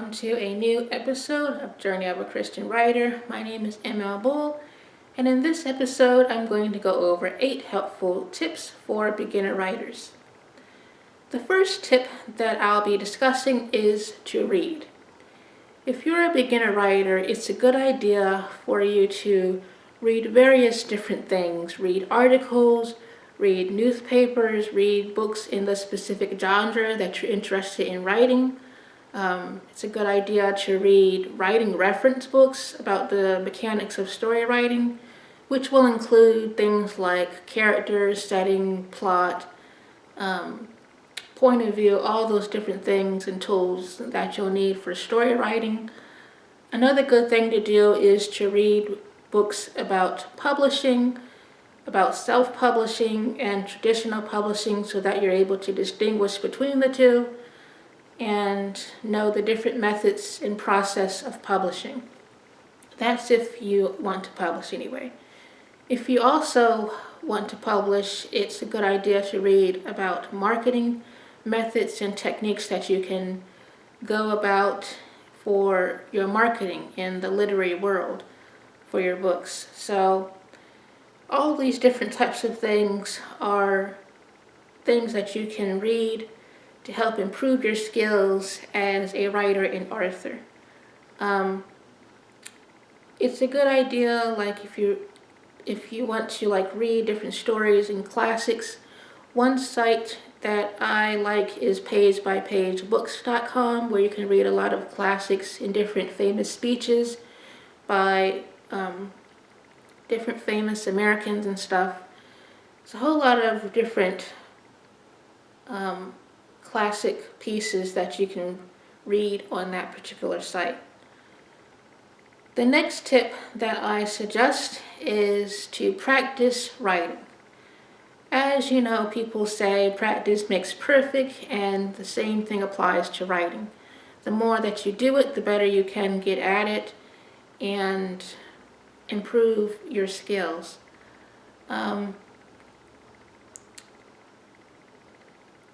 welcome to a new episode of Journey of a Christian Writer. My name is ML Bull, and in this episode I'm going to go over 8 helpful tips for beginner writers. The first tip that I'll be discussing is to read. If you're a beginner writer, it's a good idea for you to read various different things. Read articles, read newspapers, read books in the specific genre that you're interested in writing. It's a good idea to read writing reference books about the mechanics of story writing, which will include things like characters, setting, plot, point of view, all those different things and tools that you'll need for story writing. Another good thing to do is to read books about publishing, about self-publishing and traditional publishing, so that you're able to distinguish between the two and know the different methods and process of publishing. That's if you want to publish anyway. If you also want to publish, it's a good idea to read about marketing methods and techniques that you can go about for your marketing in the literary world for your books. So all these different types of things are things that you can read to help improve your skills as a writer and author. It's a good idea, like if you want to read different stories and classics. One site that I like is pagebypagebooks.com, where you can read a lot of classics and different famous speeches by different famous Americans and stuff. It's a whole lot of different classic pieces that you can read on that particular site. The next tip that I suggest is to practice writing. As you know, people say practice makes perfect, and the same thing applies to writing. The more that you do it, the better you can get at it and improve your skills.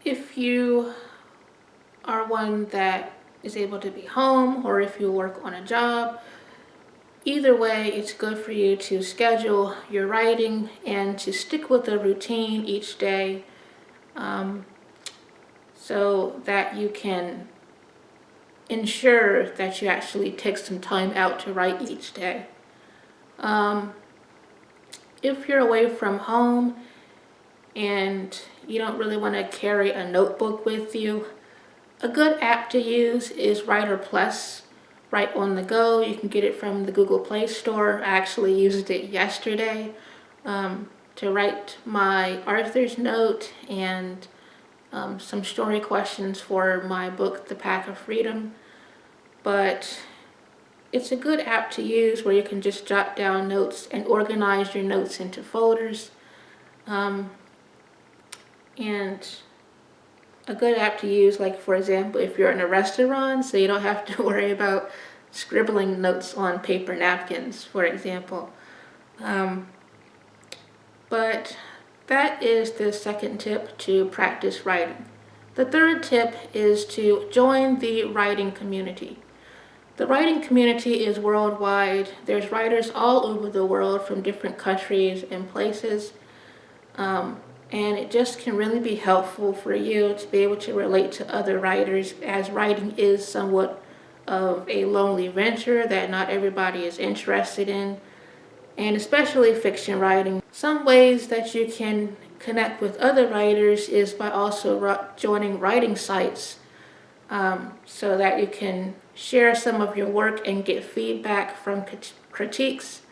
If you are one that is able to be home, or if you work on a job, either way, it's good for you to schedule your writing and to stick with a routine each day, so that you can ensure that you actually take some time out to write each day. If you're away from home and you don't really want to carry a notebook with you, a good app to use is Writer Plus, right on the go. You can get it from the Google Play Store. I actually used it yesterday to write my author's note and some story questions for my book, The Path of Freedom. But it's a good app to use where you can just jot down notes and organize your notes into folders. And a good app to use, like for example, if you're in a restaurant, so you don't have to worry about scribbling notes on paper napkins, for example. But that is the second tip, to practice writing. The third tip is to join the writing community. The writing community is worldwide. There's writers all over the world from different countries and places. And it just can really be helpful for you to be able to relate to other writers, as writing is somewhat of a lonely venture that not everybody is interested in, and especially fiction writing. Some ways that you can connect with other writers is by also joining writing sites, so that you can share some of your work and get feedback from critiques.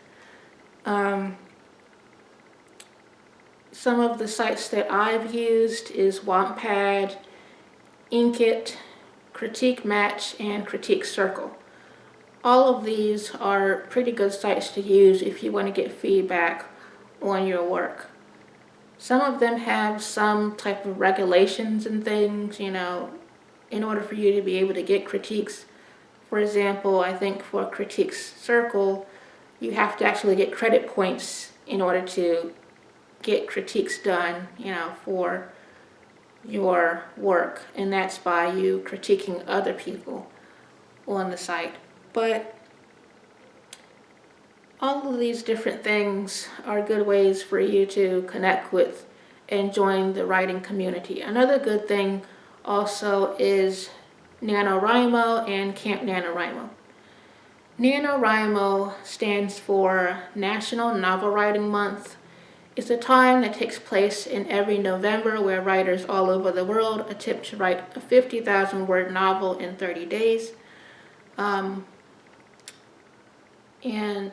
Some of the sites that I've used is Wattpad, Inkit, Critique Match, and Critique Circle. All of these are pretty good sites to use if you want to get feedback on your work. Some of them have some type of regulations and things, in order for you to be able to get critiques. For example, I think for Critique Circle, you have to actually get credit points in order to get critiques done, for your work, and that's by you critiquing other people. on the site. But all of these different things are good ways for you to connect with and join the writing community. Another good thing also is NaNoWriMo and Camp NaNoWriMo. NaNoWriMo stands for National Novel Writing Month. It's a time that takes place in every November where writers all over the world attempt to write a 50,000 word novel in 30 days. And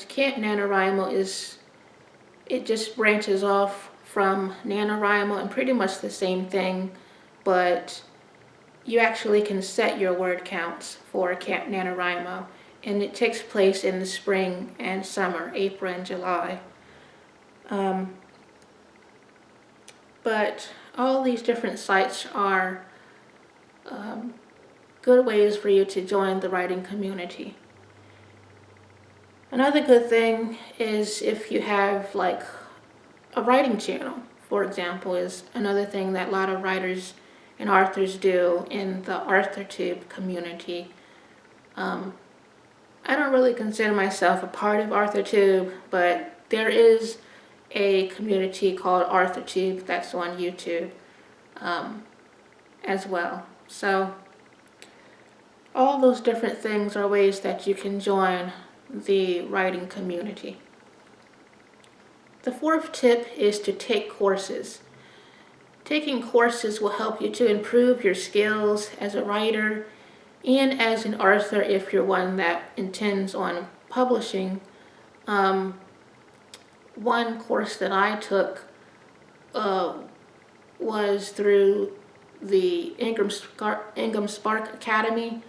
Camp NaNoWriMo it just branches off from NaNoWriMo and pretty much the same thing, but you actually can set your word counts for Camp NaNoWriMo, and it takes place in the spring and summer, April and July. But all these different sites are good ways for you to join the writing community. Another good thing is if you have like a writing channel, for example, is another thing that a lot of writers and authors do in the AuthorTube community. I don't really consider myself a part of AuthorTube, but there is a community called AuthorTube that's on YouTube as well. So all those different things are ways that you can join the writing community. The fourth tip is to take courses. Taking courses will help you to improve your skills as a writer and as an author if you're one that intends on publishing. One course that I took was through the Ingram Spark Academy.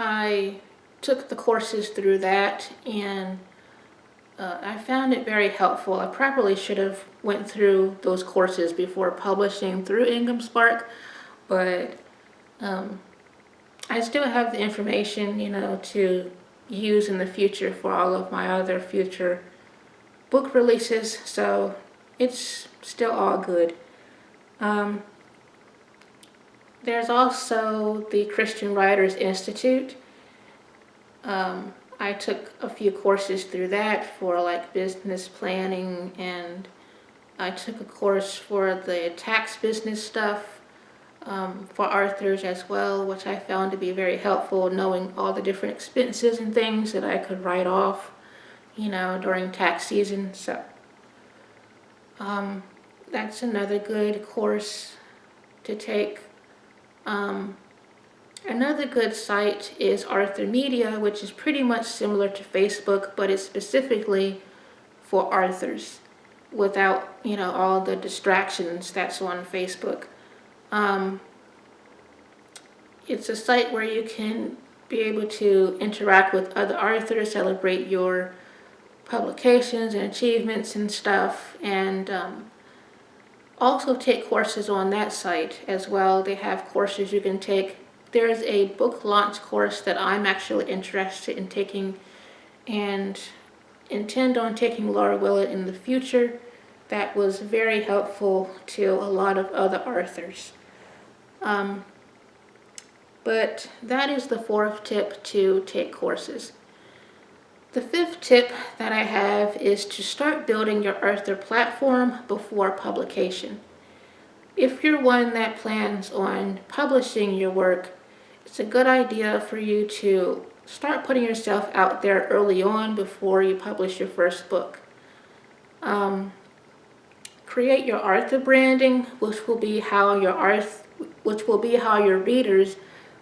I took the courses through that, and I found it very helpful. I probably should have went through those courses before publishing through Ingram Spark, but I still have the information, to use in the future for all of my other future book releases, so it's still all good. There's also the Christian Writers Institute. I took a few courses through that for like business planning, and I took a course for the tax business stuff for authors as well, which I found to be very helpful, knowing all the different expenses and things that I could write off, during tax season. So that's another good course to take. Another good site is Author Media, which is pretty much similar to Facebook, but it's specifically for authors without, all the distractions that's on Facebook. It's a site where you can be able to interact with other authors, celebrate your publications and achievements and stuff, and also take courses on that site as well. They have courses you can take. There's a book launch course that I'm actually interested in taking and intend on taking Laura Willett in the future. That was very helpful to a lot of other authors. But that is the fourth tip, to take courses. The fifth tip that I have is to start building your author platform before publication. If you're one that plans on publishing your work, it's a good idea for you to start putting yourself out there early on before you publish your first book. Create your author branding, which will be how your readers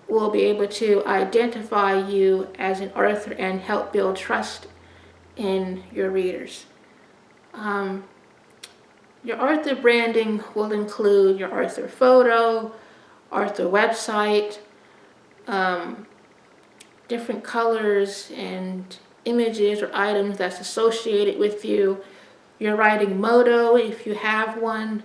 will be able to identify you as an author and help build trust in your readers. Your author branding will include your author photo, author website, different colors and images or items that's associated with you, your writing motto if you have one,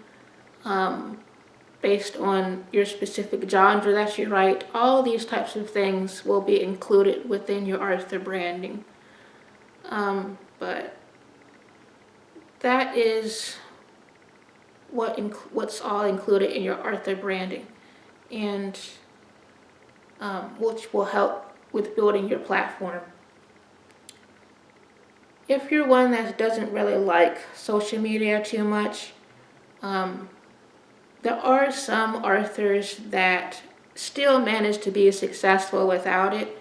based on your specific genre that you write. All these types of things will be included within your author branding. But that is what's all included in your author branding. And which will help with building your platform. If you're one that doesn't really like social media too much, there are some authors that still manage to be successful without it,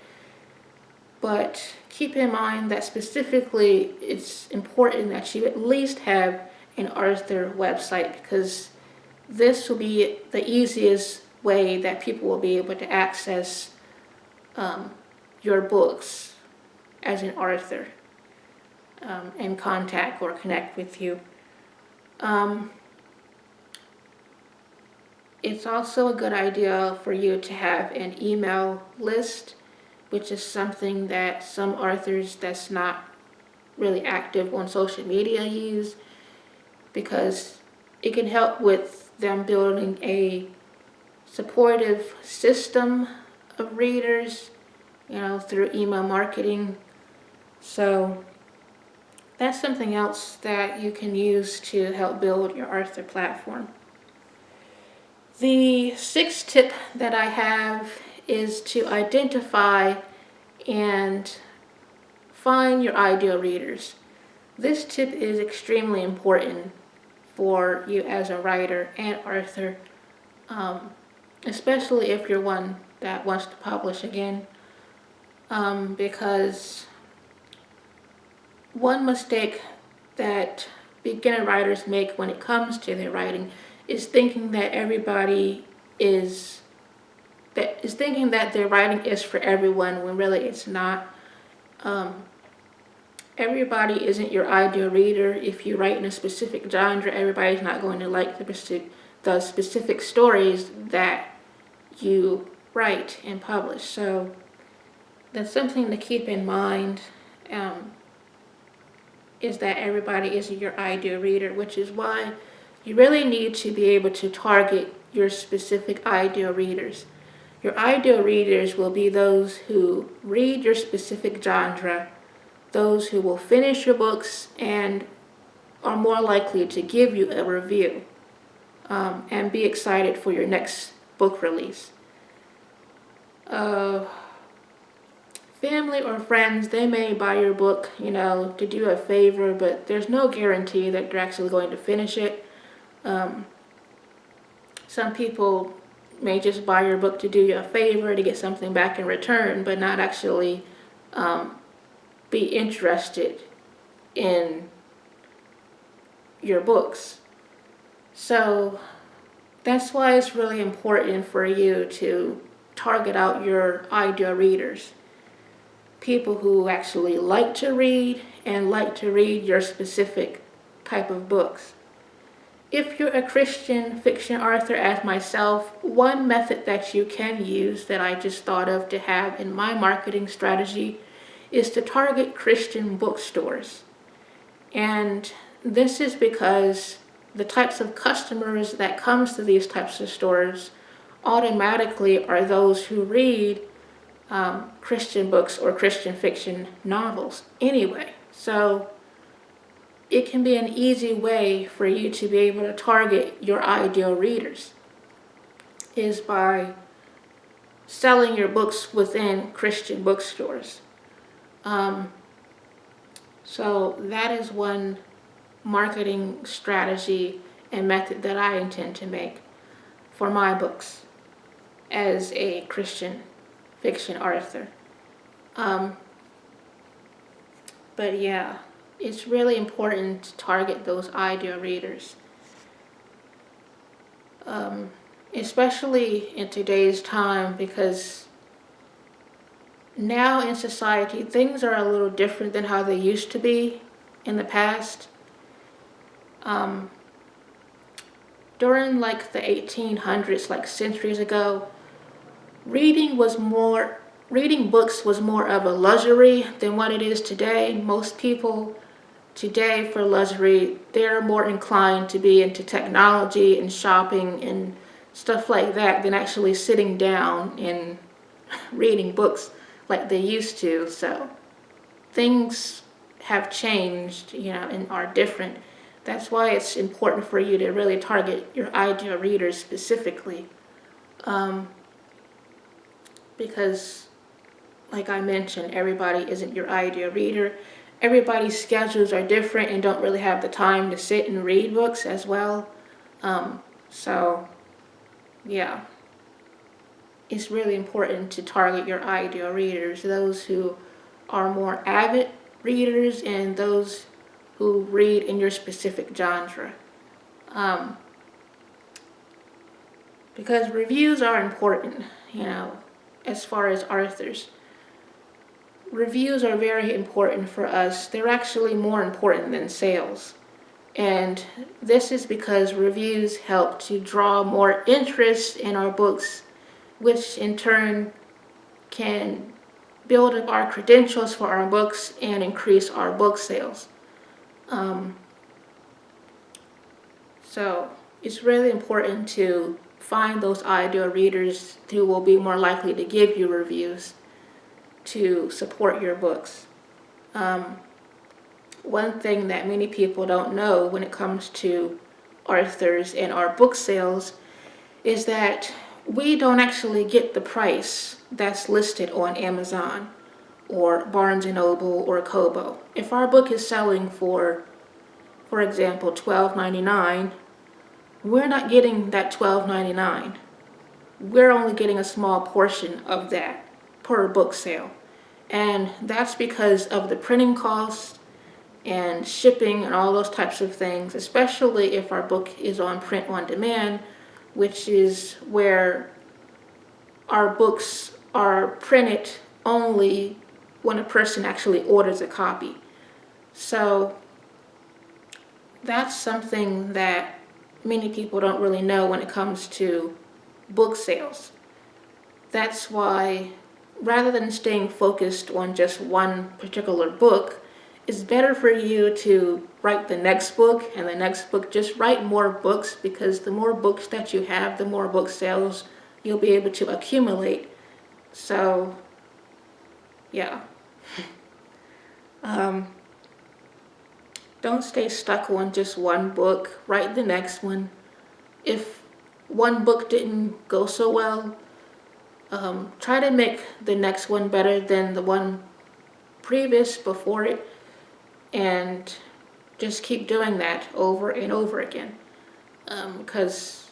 but keep in mind that specifically it's important that you at least have an author website, because this will be the easiest way that people will be able to access your books as an author, and contact or connect with you. It's also a good idea for you to have an email list, which is something that some authors that's not really active on social media use, because it can help with them building a supportive system of readers, through email marketing. So that's something else that you can use to help build your author platform. The sixth tip that I have is to identify and find your ideal readers. This tip is extremely important for you as a writer and author, especially if you're one that wants to publish again, because one mistake that beginner writers make when it comes to their writing is thinking that thinking that their writing is for everyone, when really it's not. Everybody isn't your ideal reader. If you write in a specific genre, everybody's not going to like the specific stories that you write and publish. So that's something to keep in mind, is that everybody isn't your ideal reader, which is why you really need to be able to target your specific ideal readers. Your ideal readers will be those who read your specific genre, those who will finish your books and are more likely to give you a review, and be excited for your next book release. Family or friends, they may buy your book, to do a favor, but there's no guarantee that they're actually going to finish it. Some people may just buy your book to do you a favor, to get something back in return, but not actually be interested in your books. So that's why it's really important for you to target out your ideal readers. People who actually like to read and like to read your specific type of books. If you're a Christian fiction author as myself, one method that you can use that I just thought of to have in my marketing strategy is to target Christian bookstores. And this is because the types of customers that comes to these types of stores automatically are those who read Christian books or Christian fiction novels anyway. So it can be an easy way for you to be able to target your ideal readers, is by selling your books within Christian bookstores. So that is one marketing strategy and method that I intend to make for my books as a Christian fiction author. But yeah, it's really important to target those ideal readers. Especially in today's time, because now in society, things are a little different than how they used to be in the past. During like the 1800s, like centuries ago, reading books was more of a luxury than what it is today. Most people today, for luxury, they're more inclined to be into technology and shopping and stuff like that than actually sitting down and reading books like they used to. So things have changed, and are different. That's why it's important for you to really target your ideal readers specifically. because, like I mentioned, everybody isn't your ideal reader. Everybody's schedules are different and don't really have the time to sit and read books as well. So, yeah, it's really important to target your ideal readers, those who are more avid readers and those who read in your specific genre. Because reviews are important, as far as authors. Reviews are very important for us. They're actually more important than sales. And this is because reviews help to draw more interest in our books, which in turn can build up our credentials for our books and increase our book sales. So it's really important to find those ideal readers who will be more likely to give you reviews to support your books. One thing that many people don't know when it comes to authors and our book sales is that we don't actually get the price that's listed on Amazon or Barnes & Noble or Kobo. If our book is selling for example, $12.99, we're not getting that $12.99. We're only getting a small portion of that per book sale. And that's because of the printing costs and shipping and all those types of things, especially if our book is on print on demand, which is where our books are printed only when a person actually orders a copy. So that's something that many people don't really know when it comes to book sales. That's why, rather than staying focused on just one particular book, it's better for you to write the next book and the next book. Just write more books, because the more books that you have, the more book sales you'll be able to accumulate. So, yeah. Don't stay stuck on just one book. Write the next one. If one book didn't go so well, try to make the next one better than the one previous before it, and just keep doing that over and over again. Because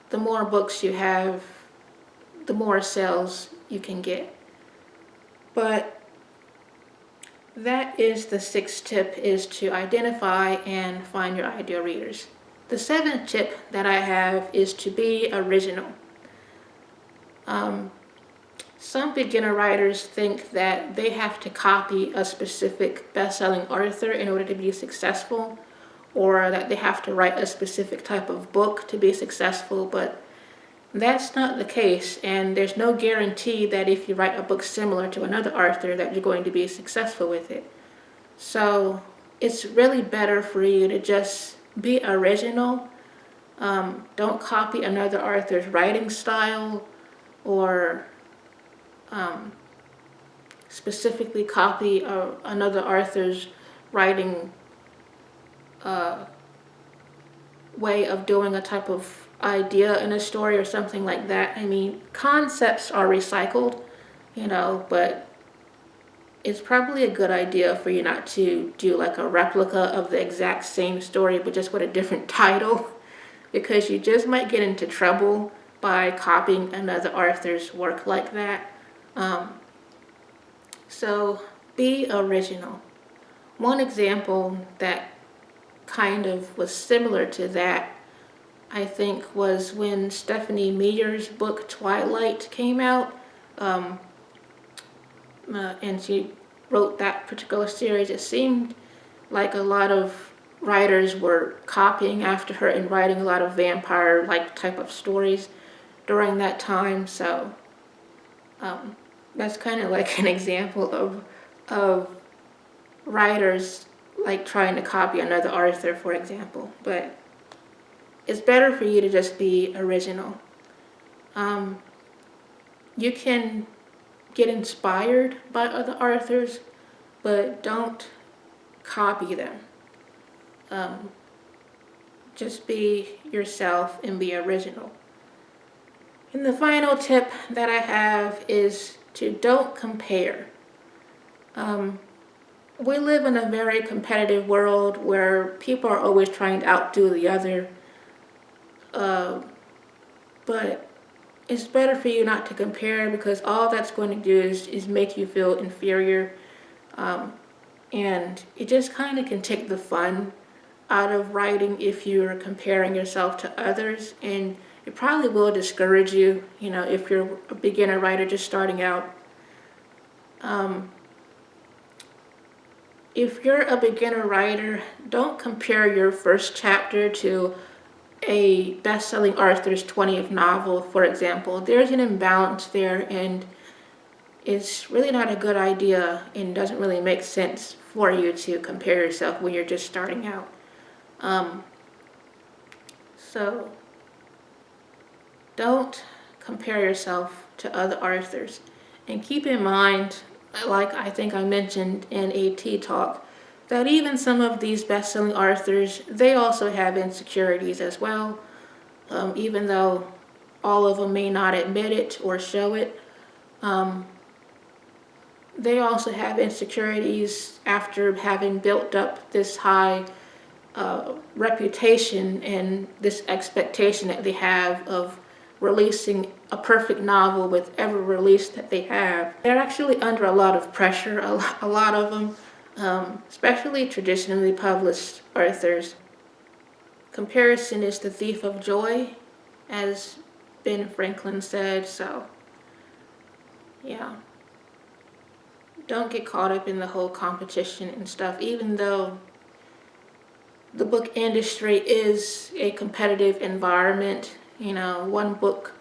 the more books you have, the more sales you can get. But that is the sixth tip, is to identify and find your ideal readers. The seventh tip that I have is to be original. Some beginner writers think that they have to copy a specific best-selling author in order to be successful, or that they have to write a specific type of book to be successful, but that's not the case, and there's no guarantee that if you write a book similar to another author that you're going to be successful with it. So it's really better for you to just be original. Don't copy another author's writing style, or specifically copy another author's writing way of doing a type of idea in a story or something like that. I mean, concepts are recycled, but it's probably a good idea for you not to do like a replica of the exact same story but just with a different title, because you just might get into trouble by copying another author's work like that. So be original. One example that kind of was similar to that, I think, was when Stephanie Meyer's book Twilight came out, and she wrote that particular series. It seemed like a lot of writers were copying after her and writing a lot of vampire-like type of stories during that time. So that's kind of like an example of writers like trying to copy another author, for example. But it's better for you to just be original. You can get inspired by other authors, but don't copy them. Just be yourself and be original. And the final tip that I have is to don't compare. We live in a very competitive world where people are always trying to outdo the other. But it's better for you not to compare, because all that's going to do is make you feel inferior. And it just kind of can take the fun out of writing if you're comparing yourself to others. And it probably will discourage you, if you're a beginner writer just starting out. If you're a beginner writer, don't compare your first chapter to a best-selling author's 20th novel, for example. There's an imbalance there, and it's really not a good idea and doesn't really make sense for you to compare yourself when you're just starting out. So don't compare yourself to other authors. And keep in mind, like I think I mentioned in AT Talk, that even some of these best-selling authors, they also have insecurities as well. Even though all of them may not admit it or show it, they also have insecurities after having built up this high reputation and this expectation that they have of releasing a perfect novel with every release that they have. They're actually under a lot of pressure, a lot of them, especially traditionally published authors. Comparison is the thief of joy, as Ben Franklin said, so yeah. Don't get caught up in the whole competition and stuff, even though the book industry is a competitive environment. One book,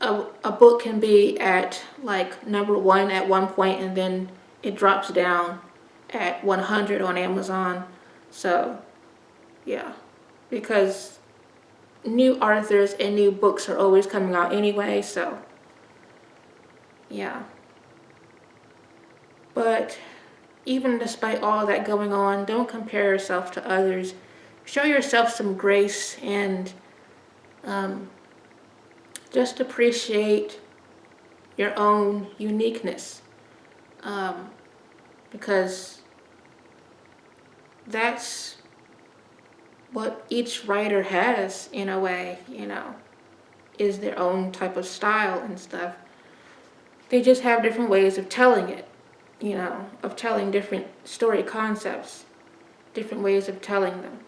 a book can be at like number 1 at one point, and then it drops down at 100 on Amazon. So yeah, because new authors and new books are always coming out anyway, so yeah. But even despite all that going on, don't compare yourself to others. Show yourself some grace and just appreciate your own uniqueness, because that's what each writer has in a way, is their own type of style and stuff. They just have different ways of telling it, of telling different story concepts, different ways of telling them.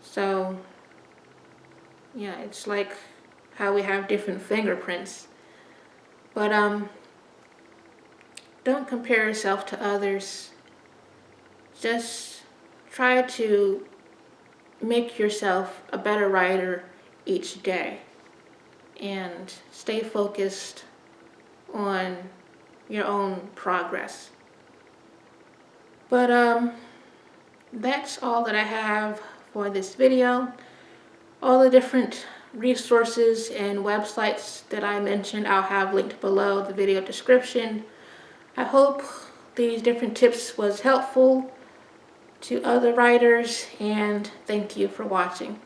So, yeah, it's like how we have different fingerprints. But don't compare yourself to others. Just try to make yourself a better writer each day and stay focused on your own progress. But that's all that I have for this video. All the different resources and websites that I mentioned, I'll have linked below the video description. I hope these different tips was helpful to other writers, and thank you for watching.